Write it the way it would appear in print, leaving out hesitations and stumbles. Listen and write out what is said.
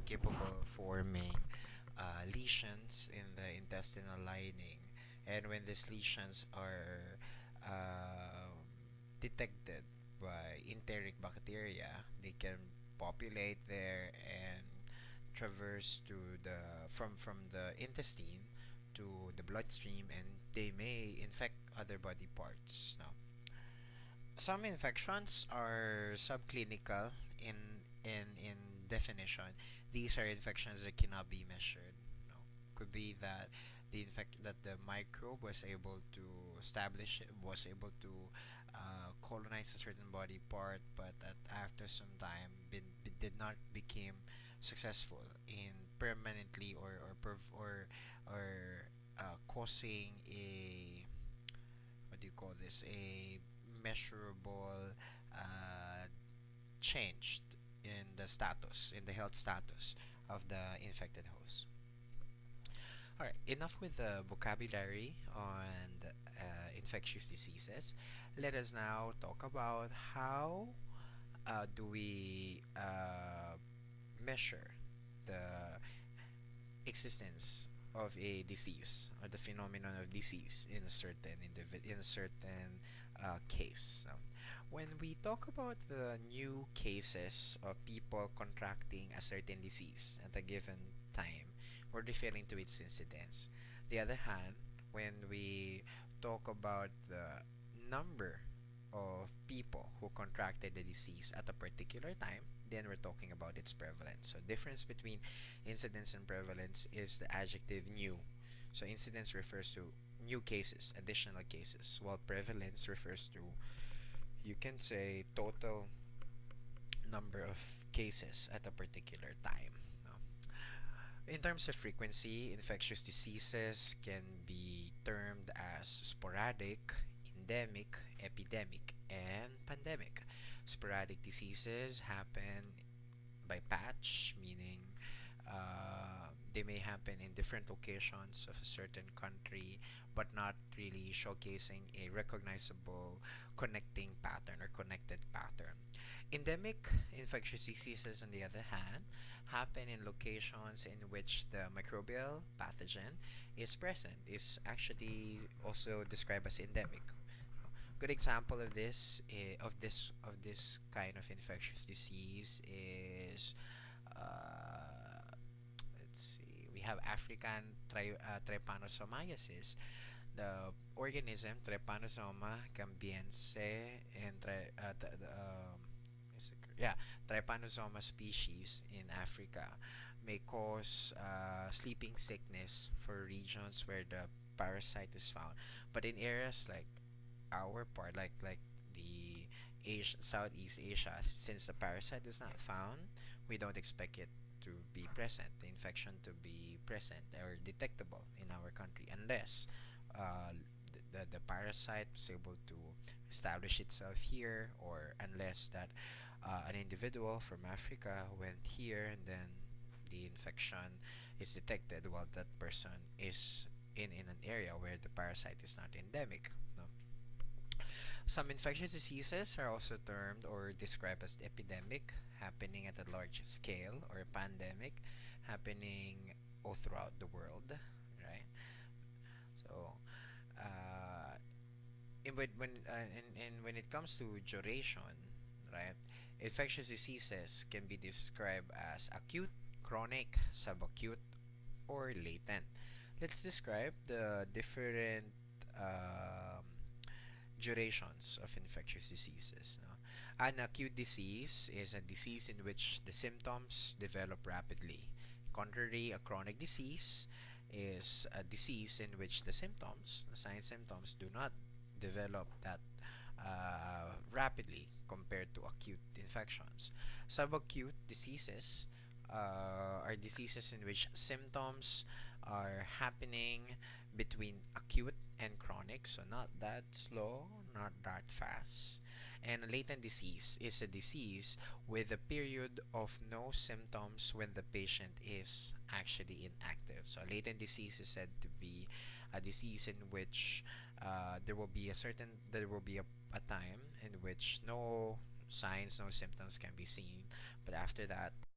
capable of forming lesions in the intestinal lining, and when these lesions are detected by enteric bacteria, they can populate there and traverse to the from the intestine to the bloodstream, and they may infect other body parts. Now, some infections are subclinical in definition. These are infections that cannot be measured. No. Could be that the microbe was able to was able to colonize a certain body part, but that after some time did not become successful in permanently or causing a, what do you call this, a measurable uh, changed in the health status of the infected host. All right, enough with the vocabulary on infectious diseases. Let us now talk about how do we measure the existence of a disease or the phenomenon of disease in a certain case. When we talk about the new cases of people contracting a certain disease at a given time, we're referring to its incidence. The other hand, when we talk about the number of people who contracted the disease at a particular time, then we're talking about its prevalence. So difference between incidence and prevalence is the adjective new. So incidence refers to new cases, additional cases, while prevalence refers to, you can say, total number of cases at a particular time. In terms of frequency, infectious diseases can be termed as sporadic, endemic, epidemic, and pandemic. Sporadic diseases happen by patch, meaning they may happen in different locations of a certain country, but not really showcasing a recognizable connecting pattern or connected pattern. Endemic infectious diseases, on the other hand, happen in locations in which the microbial pathogen is present, is actually also described as endemic. Good example of this kind of infectious disease is, let's see, we have African trypanosomiasis. The organism Trypanosoma gambiense and yeah, Trypanosoma species in Africa may cause sleeping sickness for regions where the parasite is found. But in areas like our part, like the Southeast Asia, since the parasite is not found, we don't expect it to be present, the infection to be present or detectable in our country, unless uh, the parasite was able to establish itself here, or unless that an individual from Africa went here and then the infection is detected while that person is in an area where the parasite is not endemic. No? Some infectious diseases are also termed or described as epidemic, happening at a large scale, or pandemic, happening all throughout the world, right? So, when it comes to duration, right, infectious diseases can be described as acute, chronic, subacute, or latent. Let's describe the different um, durations of infectious diseases. No? An acute disease is a disease in which the symptoms develop rapidly. Contrary, a chronic disease is a disease in which the symptoms do not develop that rapidly compared to acute infections. Subacute diseases are diseases in which symptoms are happening between acute and chronic, so not that slow, not that fast. And a latent disease is a disease with a period of no symptoms when the patient is actually inactive. So a latent disease is said to be a disease in which there will be a time in which no signs, no symptoms can be seen, but after that